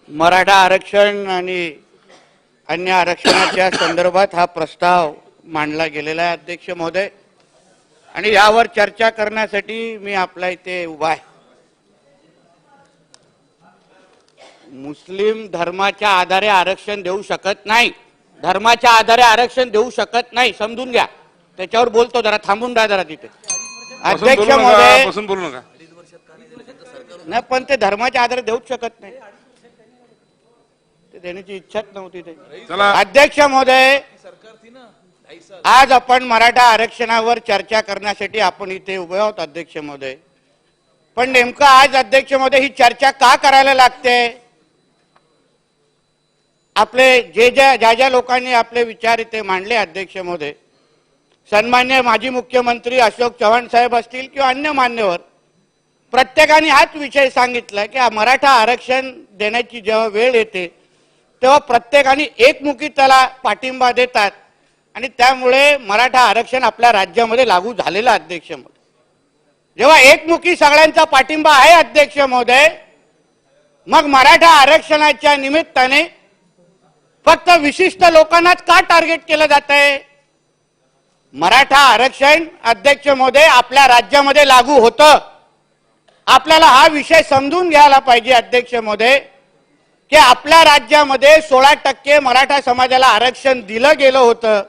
मराठा आरक्षण आणि अन्य आरक्षणाच्या संदर्भात हा प्रस्ताव मांडला गेलेला आहे अध्यक्ष महोदय, आणि यावर चर्चा करण्यासाठी मी आपल्या इथे उभा आहे। मुस्लिम धर्माच्या आधारे आरक्षण देऊ शकत नाही, धर्माच्या आधारे आरक्षण देऊ शकत नाही, समजून घ्या। त्याच्यावर बोलतो, जरा थांबून राहा जरा तिथे। अध्यक्ष महोदय बसून बोलू नका। नाही, पण ते धर्माच्या आधारे देऊच शकत नाही, ते देण्याची इच्छाच नव्हती ते। अध्यक्ष महोदय, आज आपण मराठा आरक्षणावर चर्चा करण्यासाठी आपण इथे उभे आहोत अध्यक्ष महोदय, पण नेमकं आज अध्यक्ष महोदय ही चर्चा का करायला लागते? आपले ज्या लोकांनी आपले विचार इथे मांडले अध्यक्ष महोदय, सन्मान्य माजी मुख्यमंत्री अशोक चव्हाण साहेब असतील किंवा अन्य मान्यवर, प्रत्येकाने हाच विषय सांगितला की मराठा आरक्षण देण्याची जेव्हा वेळ येते तेव्हा प्रत्येकाने एकमुखी त्याला पाठिंबा देतात आणि त्यामुळे मराठा आरक्षण आपल्या राज्यामध्ये लागू झालेलं अध्यक्ष महोदय। जेव्हा एकमुखी सगळ्यांचा पाठिंबा आहे अध्यक्ष महोदय, मग मराठा आरक्षणाच्या निमित्ताने फक्त विशिष्ट लोकांनाच का टार्गेट केलं जात आहे? मराठा आरक्षण अध्यक्ष महोदय आपल्या राज्यामध्ये लागू होतं। आपल्याला हा विषय समजून घ्यायला पाहिजे अध्यक्ष महोदय की आपल्या राज्यामध्ये 16% मराठा समाजाला आरक्षण दिलं गेलं होतं।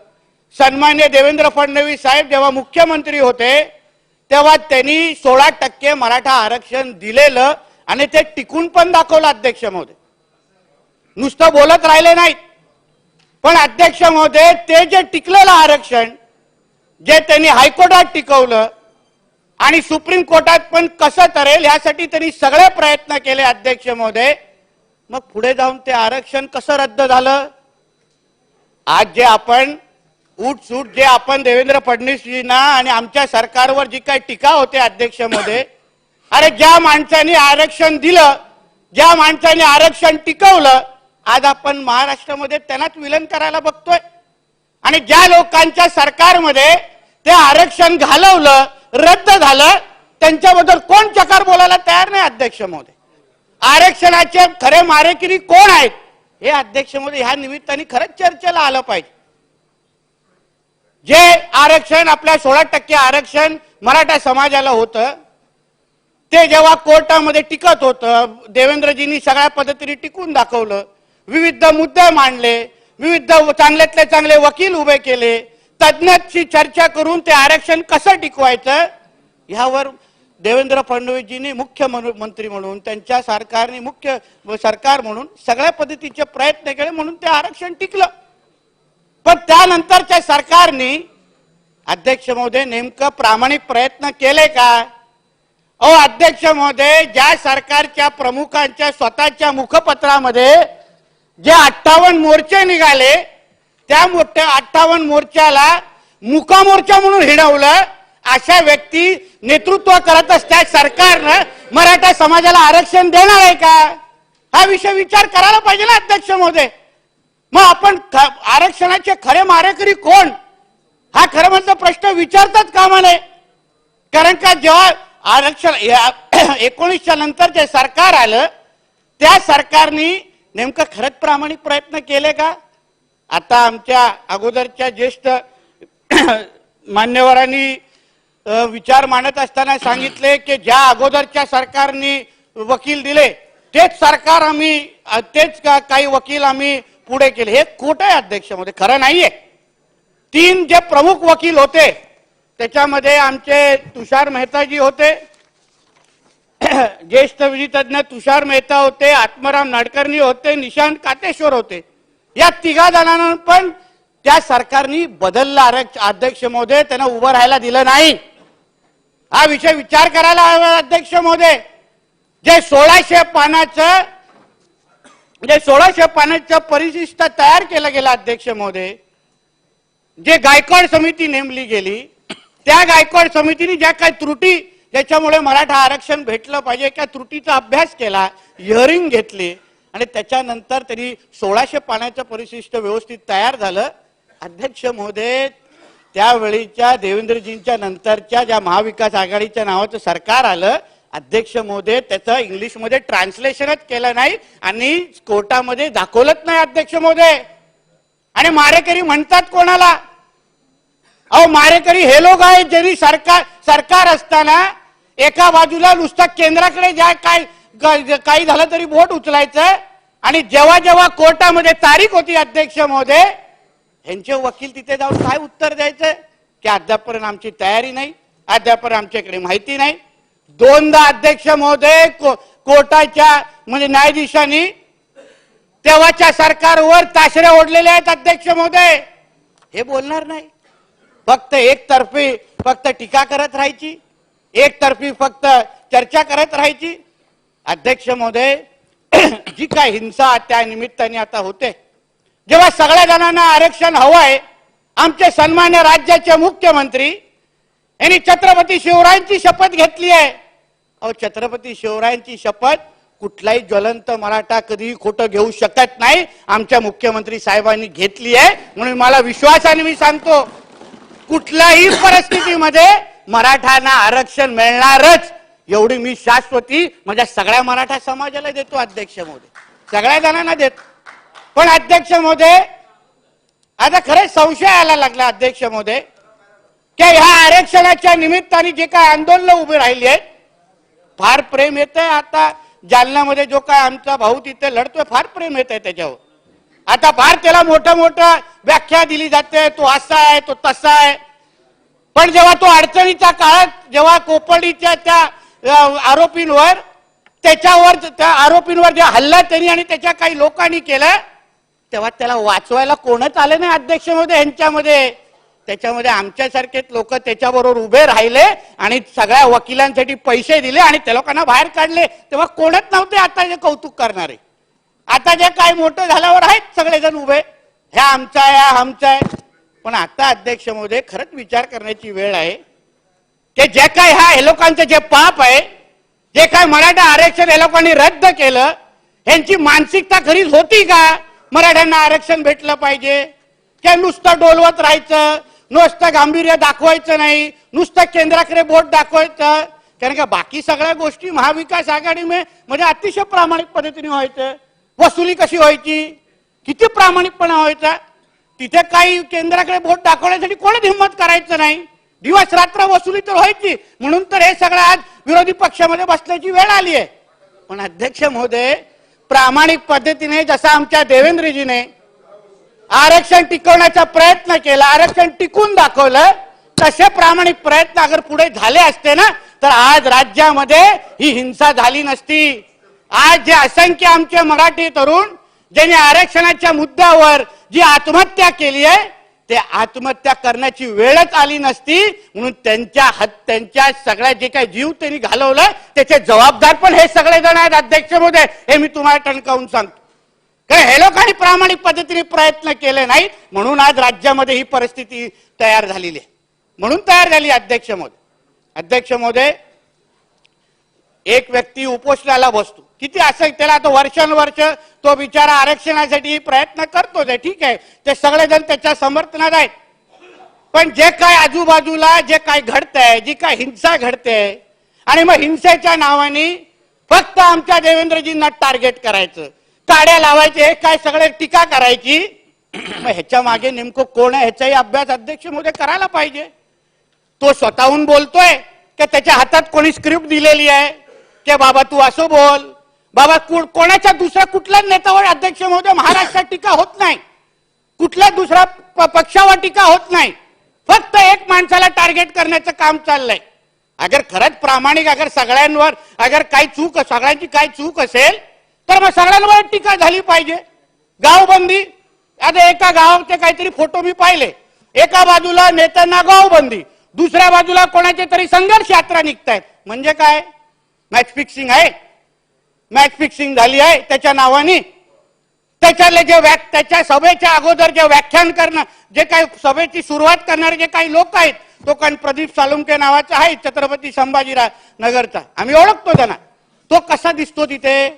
सन्मान्य देवेंद्र फडणवीस साहेब जेव्हा मुख्यमंत्री होते तेव्हा त्यांनी 16% मराठा आरक्षण दिलेलं आणि ते टिकून पण दाखवलं अध्यक्ष महोदय, नुसतं बोलत राहिले नाहीत। पण अध्यक्ष महोदय, ते जे टिकलेलं आरक्षण जे त्यांनी हायकोर्टात टिकवलं आणि सुप्रीम कोर्टात पण कसं तरेल यासाठी त्यांनी सगळे प्रयत्न केले अध्यक्ष महोदय, मग पुढे जाऊन ते आरक्षण कसं रद्द झालं? आज जे आपण उठसूट जे आपण देवेंद्र फडणवीसजींना आणि आमच्या सरकारवर जी काही टीका होते अध्यक्ष महोदय, अरे ज्या माणसाने आरक्षण दिलं, ज्या माणसाने आरक्षण टिकवलं, आज आपण महाराष्ट्रामध्ये त्यांनाच विलन करायला बघतोय। आणि ज्या लोकांच्या सरकारमध्ये ते आरक्षण घालवलं, रद्द झालं, त्यांच्याबद्दल कोण चकार बोलायला तयार नाही अध्यक्ष महोदय। आरक्षणाचे खरे मारेकरी कोण आहेत हे अध्यक्ष महोदय ह्या निमित्ताने खरंच चर्चेला आलं पाहिजे। जे आरक्षण आपल्या 16% आरक्षण मराठा समाजाला होतं ते जेव्हा कोर्टामध्ये टिकत होतं, देवेंद्रजींनी सगळ्या पद्धतीने टिकून दाखवलं, विविध मुद्दे मांडले, विविध चांगल्यातले चांगले वकील उभे केले, तज्ञांशी चर्चा करून ते आरक्षण कसं टिकवायचं यावर देवेंद्र फडणवीसजींनी मुख्यमंत्री म्हणून, त्यांच्या सरकारने मुख्य सरकार म्हणून सगळ्या पद्धतीचे प्रयत्न केले, म्हणून ते आरक्षण टिकलं। पण त्यानंतरच्या सरकारने अध्यक्ष महोदय नेमकं प्रामाणिक प्रयत्न केले का? अध्यक्ष महोदय, ज्या सरकारच्या प्रमुखांच्या स्वतःच्या मुखपत्रामध्ये जे 58 मोर्चे निघाले, त्या मोठ्या 58 मोर्चाला मुकामोर्चा म्हणून हिणवलं, अशा व्यक्ती नेतृत्व करत असत्या सरकारनं मराठा समाजाला आरक्षण देणार आहे का? हा विषय विचार करायला पाहिजे ना अध्यक्ष महोदय। मग आपण आरक्षणाचे खरे मारेकरी कोण हा खरं म्हणजे प्रश्न विचारतात कामा नये। कारण का जेव्हा आरक्षण 19च्या नंतर जे सरकार आलं त्या सरकारने नेमकं खरंच प्रामाणिक प्रयत्न केले का? आता आमच्या अगोदरच्या ज्येष्ठ मान्यवरांनी विचार मांडत असताना सांगितले की ज्या अगोदरच्या सरकारने वकील दिले तेच सरकार आम्ही तेच काही वकील आम्ही पुढे केले, हे खोटं आहे अध्यक्ष महोदय, खरं नाहीये। 3 जे प्रमुख वकील होते त्याच्यामध्ये आमचे तुषार मेहताजी होते, ज्येष्ठ विधितज्ञ तुषार मेहता होते, आत्माराम नाडकर्णी होते, निशांत कातेश्वर होते। या 3 जणांना पण त्या सरकारने बदलला अध्यक्ष महोदय, त्यांना उभं राहायला दिलं नाही। हा विषय विचार करायला हवा अध्यक्ष महोदय। जे 1600 पानाचं परिशिष्ट तयार केलं गेलं अध्यक्ष महोदय, जे गायकवाड समिती नेमली गेली, त्या गायकवाड समितीने ज्या काही त्रुटी ज्याच्यामुळे मराठा आरक्षण भेटलं पाहिजे त्या त्रुटीचा अभ्यास केला, हिअरिंग घेतली आणि त्याच्यानंतर त्यांनी 1600 पानाचं परिशिष्ट व्यवस्थित तयार झालं। अध्यक्ष महोदय, त्यावेळीच्या देवेंद्रजींच्या नंतरच्या ज्या महाविकास आघाडीच्या नावाचं सरकार आलं अध्यक्ष महोदय त्याचं इंग्लिशमध्ये ट्रान्सलेशनच केलं नाही आणि कोर्टामध्ये दाखवलंच नाही अध्यक्ष महोदय. आणि मारेकरी म्हणतात कोणाला? अहो मारेकरी हे लोक आहेत ज्यांनी सरकार असताना एका बाजूला नुसतं केंद्राकडे ज्या काही झालं तरी बोट उचलायचं आणि जेव्हा जेव्हा कोर्टामध्ये तारीख होती अध्यक्ष महोदय यांचे वकील तिथे जाऊन काय उत्तर द्यायचं की अद्यापर्यंत आमची तयारी नाही, अद्यापर्यंत आमच्याकडे माहिती नाही. दोनदा अध्यक्ष महोदय कोर्टाच्या म्हणजे न्यायाधीशांनी तेव्हाच्या सरकारवर ताशऱ्या ओढलेल्या आहेत अध्यक्ष महोदय. हे बोलणार नाही, फक्त एकतर्फी फक्त टीका करत राहायची, एकतर्फी फक्त चर्चा करत राहायची. अध्यक्ष महोदय जी काय हिंसा त्या निमित्ताने आता होते, जेव्हा सगळ्या जणांना आरक्षण हवंय, आमचे सन्मान्य राज्याचे मुख्यमंत्री यांनी छत्रपती शिवरायांची शपथ घेतली आहे. अहो छत्रपती शिवरायांची शपथ कुठलाही ज्वलंत मराठा कधीही खोटं घेऊ शकत नाही. आमच्या मुख्यमंत्री साहेबांनी घेतली आहे म्हणून मला विश्वासाने मी सांगतो कुठल्याही परिस्थितीमध्ये मराठ्यांना आरक्षण मिळणारच एवढी मी शाश्वती माझ्या सगळ्या मराठा समाजाला देतो अध्यक्ष महोदय, सगळ्या जणांना देतो. पण अध्यक्ष महोदय आता खरंच संशय यायला लागला अध्यक्ष महोदय की ह्या आरक्षणाच्या निमित्ताने जे काय आंदोलन उभे राहिली आहेत फार प्रेम येत आहे. आता जालन्यामध्ये जो काय आमचा भाऊ तिथे लढतोय फार प्रेम येत आहे त्याच्यावर. आता फार त्याला मोठं व्याख्या दिली जाते, तो असा आहे तो तसा आहे. पण जेव्हा तो अडचणीच्या काळात जेव्हा कोपर्डीच्या त्या आरोपींवर त्या आरोपींवर जे हल्ला त्यांनी आणि त्याच्या काही लोकांनी केला तेव्हा त्याला वाचवायला कोणच आले नाही अध्यक्ष महोदय यांच्यामध्ये. त्याच्यामध्ये आमच्यासारखेच लोक त्याच्याबरोबर उभे राहिले आणि सगळ्या वकिलांसाठी पैसे दिले आणि त्या लोकांना बाहेर काढले. तेव्हा कोणच नव्हते आता जे कौतुक करणारे. आता जे काय मोठं झाल्यावर आहेत सगळेजण उभे, ह्या आमचा आहे ह्या आमचा आहे. पण आता अध्यक्ष महोदय खरंच विचार करण्याची वेळ आहे की जे काय हे लोकांचं जे पाप आहे, जे काय मराठा आरक्षण हे लोकांनी रद्द केलं, ह्यांची मानसिकता खरीच होती का मराठ्यांना आरक्षण भेटलं पाहिजे? की नुसतं डोलवत राहायचं, नुसतं गांभीर्य दाखवायचं नाही, नुसतं केंद्राकडे बोट दाखवायचं? कारण का बाकी सगळ्या गोष्टी महाविकास आघाडी म्हणजे अतिशय प्रामाणिक पद्धतीने व्हायचं. वसुली कशी व्हायची, किती प्रामाणिकपणा व्हायचा. तिथे काही केंद्राकडे बोट दाखवण्यासाठी कोणच हिंमत करायचं नाही. दिवस रात्र वसुली तर व्हायची. म्हणून तर हे सगळं आज विरोधी पक्षामध्ये बसण्याची वेळ आली आहे. पण अध्यक्ष महोदय प्रामाणिक पद्धतीने जसं आमच्या देवेंद्रजीने आरक्षण टिकवण्याचा प्रयत्न केला, आरक्षण टिकून दाखवलं, तसे प्रामाणिक प्रयत्न अगर पुढे झाले असते ना तर आज राज्यामध्ये ही हिंसा झाली नसती. आज जे असंख्य आमचे मराठी तरुण ज्यांनी आरक्षणाच्या मुद्द्यावर जी आत्महत्या केली आहे ते आत्महत्या करण्याची वेळच आली नसती. म्हणून त्यांच्या सगळ्या जे काही जीव त्यांनी घालवलं त्याचे जबाबदार पण हे सगळे जण आहेत अध्यक्ष महोदय. हे मी तुम्हाला टणकावून सांगतो. कारण हे लोकांनी प्रामाणिक पद्धतीने प्रयत्न केले नाही म्हणून आज राज्यामध्ये ही परिस्थिती तयार झालेली आहे. म्हणून तयार झाली अध्यक्ष महोदय. अध्यक्ष महोदय एक व्यक्ती उपोषणाला बसतो, किती असं त्याला आता वर्षानुवर्ष तो बिचारा आरक्षणासाठी प्रयत्न करतोच आहे, ठीक आहे, ते सगळेजण त्याच्या समर्थनात आहेत. पण जे काय आजूबाजूला जे काय घडतंय, जी काय हिंसा घडते आणि मग हिंसेच्या नावाने फक्त आमच्या देवेंद्रजींना टार्गेट करायचं, टाड्या लावायचे, हे काय सगळे टीका करायची. मग ह्याच्या मागे नेमकं कोण आहे ह्याचाही अभ्यास अध्यक्ष महोदय करायला पाहिजे. तो स्वतःहून बोलतोय की त्याच्या हातात कोणी स्क्रिप्ट दिलेली आहे की बाबा तू असं बोल, बाबा कोणाच्या दुसऱ्या कुठल्याच नेत्यावर अध्यक्ष महोदय महाराष्ट्रात टीका होत नाही, कुठल्या दुसऱ्या पक्षावर टीका होत नाही, फक्त एक माणसाला टार्गेट करण्याचं काम चाललंय. अगर खरंच प्रामाणिक अगर सगळ्यांवर अगर काही चूक सगळ्यांची काही चूक असेल तर मग सगळ्यांवर टीका झाली पाहिजे. गावबंदी, आता एका गावाचे काहीतरी फोटो मी पाहिले, एका बाजूला नेत्यांना गावबंदी, दुसऱ्या बाजूला कोणाचे तरी संघर्ष यात्रा निघतायत. म्हणजे काय मॅच फिक्सिंग आहे, मॅच फिक्सिंग झाली आहे त्याच्या नावाने. त्याच्यातले जे त्याच्या सभेच्या अगोदर जे व्याख्यान करणं, जे काही सभेची सुरुवात करणारे जे काही लोक आहेत, तो कारण प्रदीप सालुंके नावाचा आहे छत्रपती संभाजीराव नगरचा, आम्ही ओळखतो त्यांना. तो कसा दिसतो तिथे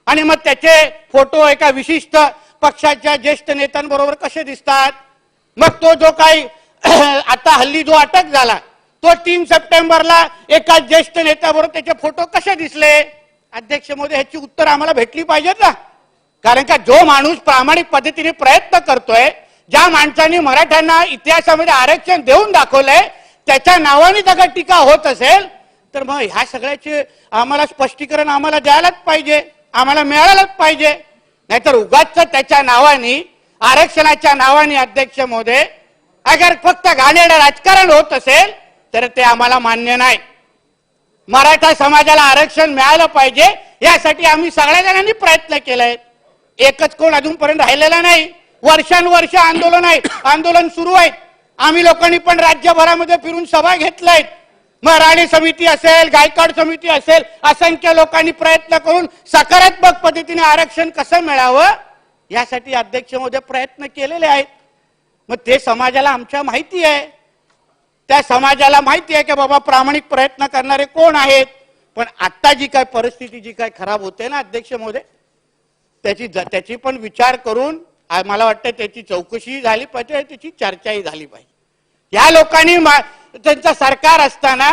आणि मग त्याचे फोटो एका विशिष्ट पक्षाच्या ज्येष्ठ नेत्यांबरोबर कसे दिसतात. मग तो जो काही आता हल्ली जो अटक झाला तो 3 सप्टेंबरला एका ज्येष्ठ नेत्याबरोबर त्याचे फोटो कसे दिसले? अध्यक्ष महोदय, ह्याची उत्तर आम्हाला भेटली पाहिजेत ना. कारण का जो माणूस प्रामाणिक पद्धतीने प्रयत्न करतोय, ज्या माणसांनी मराठ्यांना इतिहासामध्ये आरक्षण देऊन दाखवलंय, त्याच्या नावाने जर टीका होत असेल तर मग ह्या सगळ्याचे आम्हाला स्पष्टीकरण आम्हाला द्यायलाच पाहिजे, आम्हाला मिळालंच पाहिजे. नाहीतर उगाच त्याच्या नावाने, आरक्षणाच्या नावाने अध्यक्ष महोदय अगर फक्त घाणेरडं राजकारण होत असेल तर ते आम्हाला मान्य नाही. मराठा समाजाला आरक्षण मिळालं पाहिजे यासाठी आम्ही सगळ्या जणांनी प्रयत्न केलाय. एकच कोण अजूनपर्यंत राहिलेला नाही. वर्षानुवर्ष आंदोलन सुरू आहे. आम्ही लोकांनी पण राज्यभरामध्ये फिरून सभा घेतल्यात. मग राणे समिती असेल, गायकवाड समिती असेल, असंख्य लोकांनी प्रयत्न करून सकारात्मक पद्धतीने आरक्षण कसं मिळावं यासाठी अध्यक्ष महोदय प्रयत्न केलेले आहेत. मग ते समाजाला आमच्या माहिती आहे. त्या समाजाला माहिती आहे की बाबा प्रामाणिक प्रयत्न करणारे कोण आहेत. पण आता जी काय परिस्थिती जी काय खराब होते ना अध्यक्ष महोदय, त्याची पण विचार करून मला वाटतं त्याची चौकशी झाली पाहिजे, त्याची चर्चाही झाली पाहिजे. या लोकांनी त्यांचं सरकार असताना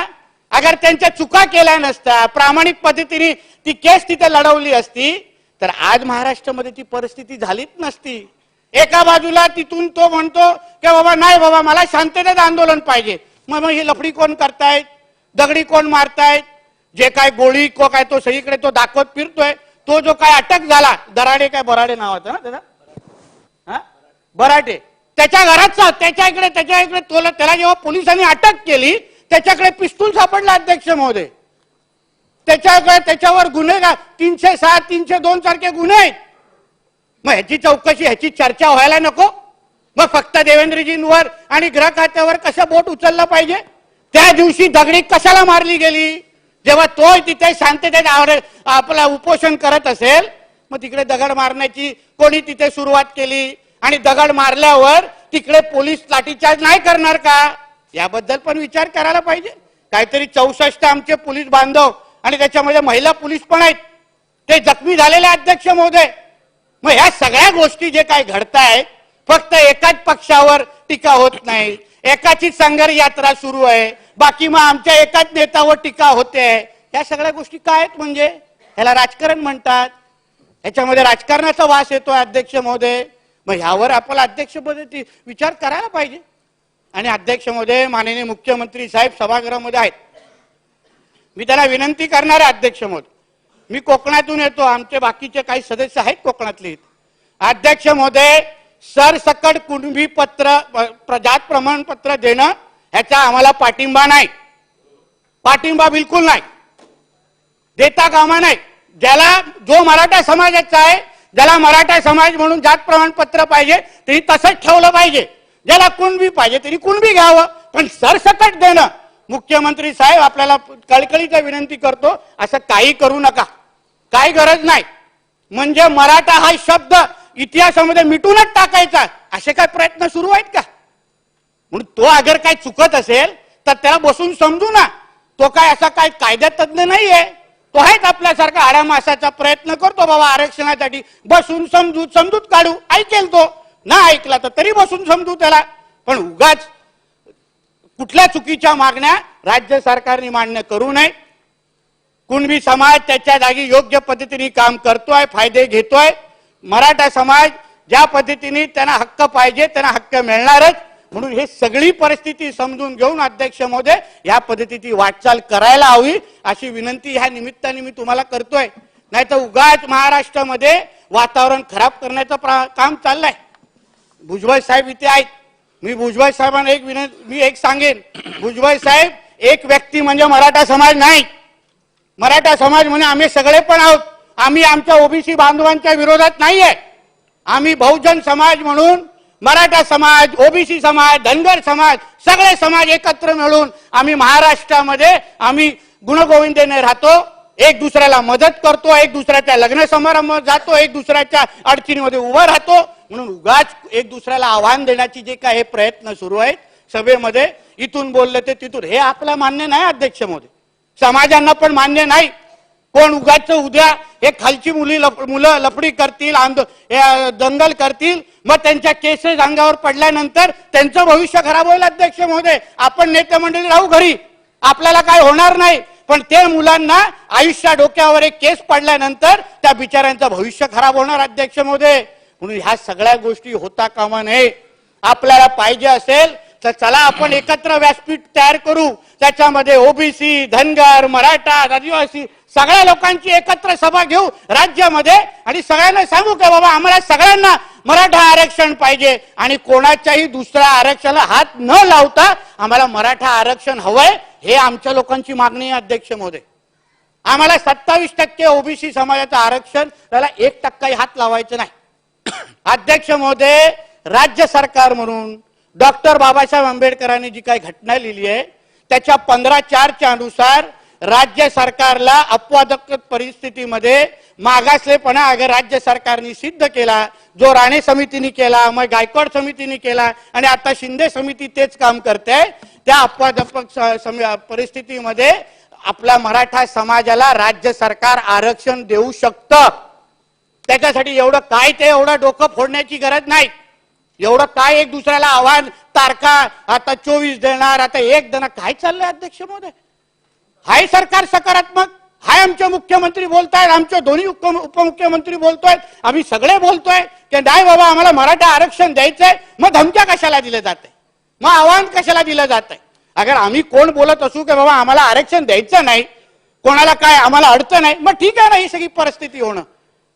अगर त्यांच्या चुका केल्या नसत्या, प्रामाणिक पद्धतीने ती केस तिथे लढवली असती तर आज महाराष्ट्रामध्ये ती परिस्थिती झालीच नसती. एका बाजूला तिथून तो म्हणतो की बाबा नाही बाबा मला शांततेत आंदोलन पाहिजे. मग हे लफडी कोण करतायत, दगडी कोण मारतायत, जे काय गोळी को काय तो सगळीकडे तो दाखवत फिरतोय. तो जो काय अटक झाला, दराडे काय बराडे नावाचा ना त्याचा, हा बराटे, त्याच्या घराचा त्याच्या इकडे त्याला जेव्हा पोलिसांनी अटक केली त्याच्याकडे पिस्तूल सापडला अध्यक्ष महोदय. त्याच्यावर गुन्हे 307, 302 सारखे गुन्हे आहेत. मग ह्याची चौकशी, ह्याची चर्चा व्हायला नको? मग फक्त देवेंद्रजींवर आणि गृह खात्यावर कसं बोट उचललं पाहिजे? त्या दिवशी दगडी कशाला मारली गेली? जेव्हा तो तिथे शांततेत आपला उपोषण करत असेल, मग तिकडे दगड मारण्याची कोणी तिथे सुरुवात केली आणि दगड मारल्यावर तिकडे पोलीस लाठीचार्ज नाही करणार का? याबद्दल पण विचार करायला पाहिजे. काहीतरी 64 आमचे पोलीस बांधव आणि त्याच्यामध्ये महिला पोलीस पण आहेत, ते जखमी झालेले अध्यक्ष महोदय. मग ह्या सगळ्या गोष्टी जे काय घडतायत, फक्त एकाच पक्षावर टीका होत नाही, एकाची संघर्ष यात्रा सुरू आहे, बाकी मग आमच्या एकाच नेत्यावर टीका होते. या सगळ्या गोष्टी काय आहेत? म्हणजे ह्याला राजकारण म्हणतात. ह्याच्यामध्ये राजकारणाचा वास येतो अध्यक्ष महोदय. मग ह्यावर आपला अध्यक्ष महोदय विचार करायला पाहिजे. आणि अध्यक्ष महोदय, माननीय मुख्यमंत्री साहेब सभागृहामध्ये आहेत, मी त्याला विनंती करणार आहे अध्यक्ष महोदय, मी कोकणातून येतो, आमचे बाकीचे काही सदस्य आहेत कोकणातले. अध्यक्ष महोदय, सरसकट कुणबी पत्र, जात प्रमाणपत्र देणं ह्याचा आम्हाला पाठिंबा नाही. पाठिंबा बिलकुल नाही, देता कामा नाही. जो मराठा समाजाचा आहे, ज्याला मराठा समाज म्हणून जात प्रमाणपत्र पाहिजे तरी तसंच ठेवलं पाहिजे. ज्याला कुणबी पाहिजे तरी कुणबी घ्यावं, पण सरसकट देणं, मुख्यमंत्री साहेब आपल्याला कळकळीची विनंती करतो, असं काही करू नका, काही गरज नाही. म्हणजे मराठा हा शब्द इतिहासामध्ये मिटूनच टाकायचा, असे काय प्रयत्न सुरू आहेत का? म्हणून तो अगर काय चुकत असेल तर त्याला बसून समजू ना. तो काय असा काय कायदा तज्ञ नाहीये, तो आहेच आपल्यासारखा आडामासाचा प्रयत्न करतो बाबा आरक्षणासाठी. बसून समजूत काढू, ऐकेल तो, ना ऐकला तर तरी बसून समजू त्याला. पण उगाच कुठल्या चुकीच्या मागण्या राज्य सरकारने मान्य करू नये. कुणबी समाज त्याच्या जागी योग्य पद्धतीने काम करतोय, फायदे घेतोय. मराठा समाज ज्या पद्धतीने त्यांना हक्क पाहिजे त्यांना हक्क मिळणारच. म्हणून हे सगळी परिस्थिती समजून घेऊन अध्यक्ष महोदय या पद्धतीची वाटचाल करायला हवी, अशी विनंती ह्या निमित्ताने मी तुम्हाला करतोय. नाही तर उगाच महाराष्ट्रामध्ये वातावरण खराब करण्याचं काम चाललंय. भुजबळ साहेब इथे आहेत, मी भुजबळ साहेबांना मी एक सांगेन, भुजबळ साहेब एक व्यक्ती म्हणजे मराठा समाज नाही. मराठा समाज म्हणजे आम्ही सगळे पण आहोत. आम्ही आमच्या ओबीसी बांधवांच्या विरोधात नाहीये. आम्ही बहुजन समाज म्हणून मराठा समाज, ओबीसी समाज, धनगर समाज, सगळे समाज एकत्र मिळून आम्ही महाराष्ट्रामध्ये आम्ही गुणगोविंदाने राहतो, एक दुसऱ्याला मदत करतो, एक दुसऱ्याच्या लग्न समारंभात जातो, एक दुसऱ्याच्या अडचणीमध्ये उभं राहतो. म्हणून उगाच एक दुसऱ्याला आव्हान देण्याची जे काही प्रयत्न सुरू आहेत सभेमध्ये, इथून बोलले ते तिथून, हे आपल्याला मान्य नाही अध्यक्ष महोदय, समाजांना पण मान्य नाही. कोण उगाच उद्या हे खालची मुलं लफडी करतील, दंगल करतील, मग त्यांच्या केसेस अंगावर पडल्यानंतर त्यांचं भविष्य खराब होईल. अध्यक्ष महोदय, आपण नेते मंडळी राहू घरी, आपल्याला काय होणार नाही, पण ते मुलांना आयुष्या डोक्यावर एक केस पडल्यानंतर त्या बिचाऱ्यांचं भविष्य खराब होणार. अध्यक्ष महोदय, म्हणून ह्या सगळ्या गोष्टी होता कामा नये. आपल्याला पाहिजे असेल तर चला आपण एकत्र व्यासपीठ तयार करू, त्याच्यामध्ये ओबीसी, धनगर, मराठा, आदिवासी सगळ्या लोकांची एकत्र सभा घेऊ राज्यामध्ये आणि सगळ्यांना सांगू की बाबा आम्हाला सगळ्यांना मराठा आरक्षण पाहिजे आणि कोणाच्याही दुसऱ्या आरक्षणाला हात न लावता आम्हाला मराठा आरक्षण हवंय, हे आमच्या लोकांची मागणी आहे. अध्यक्ष महोदय, आम्हाला 27% ओबीसी समाजाचं आरक्षण, त्याला 1% हात लावायचं नाही. अध्यक्ष महोदय, राज्य सरकार म्हणून डॉक्टर बाबासाहेब आंबेडकरांनी जी काही घटना लिहिली आहे त्याच्या 15(4) अनुसार राज्य सरकारला अपवादात्मक परिस्थितीमध्ये मागासलेपणा अगर राज्य सरकारने सिद्ध केला, जो राणे समितीने केला, मग गायकवाड समितीने केला आणि आता शिंदे समिती तेच काम करते, त्या अपवादात्मक परिस्थितीमध्ये आपल्या मराठा समाजाला राज्य सरकार आरक्षण देऊ शकतं. त्याच्यासाठी एवढं काय ते एवढं डोकं फोडण्याची गरज नाही. एवढं काय एक दुसऱ्याला आव्हान, तारखा आता 24 देणार, आता 1 देणार, काय चाललंय. अध्यक्ष महोदय, हाय सरकार सकारात्मक, हाय आमचे मुख्यमंत्री बोलतायत, आमचे दोन्ही उपमुख्यमंत्री बोलतोयत, आम्ही सगळे बोलतोय की नाही बाबा आम्हाला मराठा आरक्षण द्यायचंय, मग धमक्या कशाला दिल्या जाते, मग आव्हान कशाला दिलं जात आहे. अगर आम्ही कोण बोलत असू की बाबा आम्हाला आरक्षण द्यायचं नाही, कोणाला काय आम्हाला अडचण नाही, मग ठीक आहे ना, ही सगळी परिस्थिती होणं.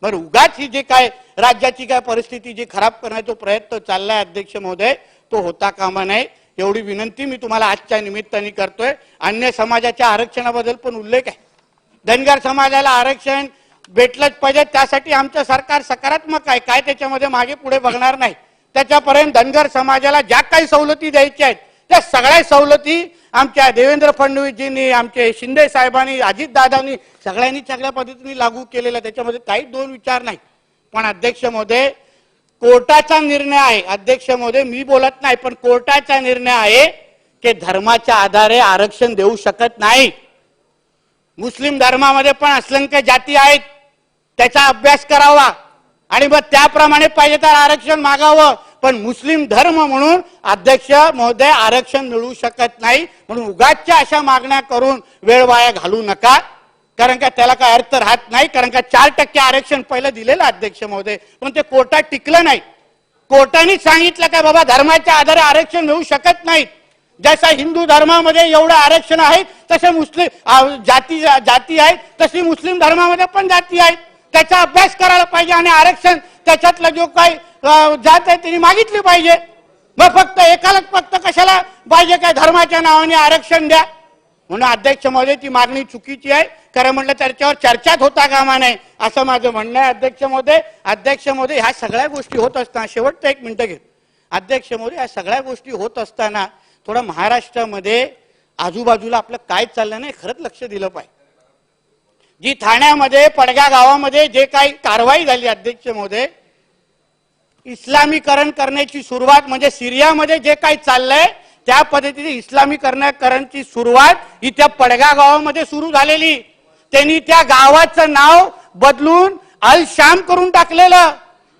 बरं, उगाच ही जे काय राज्याची काय परिस्थिती जी खराब करण्याचा प्रयत्न चाललाय अध्यक्ष महोदय, तो होता कामा नये. एवढी विनंती मी तुम्हाला आजच्या निमित्ताने करतोय. अन्य समाजाच्या आरक्षणाबद्दल पण उल्लेख आहे. धनगर समाजाला आरक्षण भेटलंच पाहिजे, त्यासाठी आमचं सरकार सकारात्मक आहे, काय त्याच्यामध्ये मागे पुढे बघणार नाही. त्याच्यापर्यंत धनगर समाजाला ज्या काही सवलती द्यायच्या आहेत त्या सगळ्या सवलती आमच्या देवेंद्र फडणवीसजींनी, आमचे शिंदे साहेबांनी, अजितदादांनी सगळ्यांनी चांगल्या पद्धतीने लागू केलेला, त्याच्यामध्ये काही दोन विचार नाही. पण अध्यक्ष महोदय, कोर्टाचा निर्णय आहे. अध्यक्ष महोदय, मी बोलत नाही, पण कोर्टाचा निर्णय आहे की धर्माच्या आधारे आरक्षण देऊ शकत नाही. मुस्लिम धर्मामध्ये पण असंख्य जाती आहेत, त्याचा अभ्यास करावा आणि मग त्याप्रमाणे पाहिजे तर आरक्षण मागावं. पण मुस्लिम धर्म म्हणून अध्यक्ष महोदय आरक्षण मिळू शकत नाही. म्हणून उगाचच्या अशा मागण्या करून वेळ वाया घालू नका, कारण का त्याला काय अर्थ राहत नाही. कारण का 4% आरक्षण पहिलं दिलेलं अध्यक्ष महोदय, पण ते कोर्टात टिकलं नाही. कोर्टाने सांगितलं का बाबा धर्माच्या आधारे आरक्षण मिळू शकत नाही. जसा हिंदू धर्मामध्ये एवढं आरक्षण आहे तसे मुस्लिम जाती आहेत, तशी मुस्लिम धर्मामध्ये पण जाती आहेत. त्याचा अभ्यास करायला पाहिजे आणि आरक्षण त्याच्यातला जो काही जात आहे त्यांनी मागितली पाहिजे. मग फक्त एकालाच फक्त कशाला पाहिजे काय धर्माच्या नावाने आरक्षण द्या. म्हणून अध्यक्ष महोदय, ती मागणी चुकीची आहे. खरं म्हटलं त्याच्यावर चर्चाच होता कामा नये असं माझं म्हणणं आहे. अध्यक्ष महोदय, ह्या सगळ्या गोष्टी होत असताना, शेवटचं 1 मिनिटं घेत अध्यक्ष महोदय, ह्या सगळ्या गोष्टी होत असताना थोडं महाराष्ट्रामध्ये आजूबाजूला आपलं काय चाललं नाही खरंच लक्ष दिलं पाहिजे. जी ठाण्यामध्ये पडगा गावामध्ये जे काही कारवाई झाली अध्यक्ष महोदय, इस्लामीकरण करण्याची सुरुवात, म्हणजे सिरियामध्ये जे काही चाललंय त्या पद्धतीने इस्लामीकरणाची सुरुवात इथे पडगा गावामध्ये सुरू झालेली. त्यांनी त्या गावाचं नाव बदलून अल शाम करून टाकलेलं.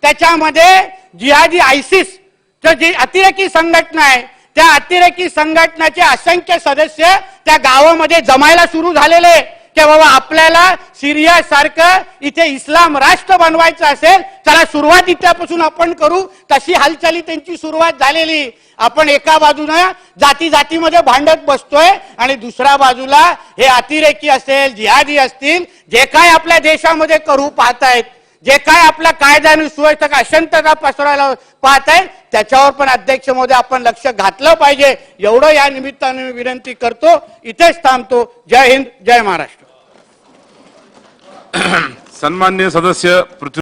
त्याच्यामध्ये जिहादी आयसिस जी अतिरेकी संघटना आहे, त्या अतिरेकी संघटनाचे असंख्य सदस्य त्या गावामध्ये जमायला सुरू झालेले की बाबा आपल्याला सिरिया सारखं इथे इस्लाम राष्ट्र बनवायचं असेल, चला सुरुवात इथपासून आपण करू. तशी हालचाली त्यांची सुरुवात झालेली. आपण एका बाजूने जातीमध्ये भांडत बसतोय आणि दुसऱ्या बाजूला हे अतिरेकी असेल, जिहादी असतील, जे काय आपल्या देशामध्ये करू पाहतायत, जे काय आपल्या कायदा आणि सुव्यवस्था अशांतता पसरवायला पाहतायत, त्याच्यावर पण अध्यक्ष महोदय आपण लक्ष घातलं पाहिजे. एवढं या निमित्ताने विनंती करतो. इथेच थांबतो. जय हिंद, जय महाराष्ट्र. सन्माननीय सदस्य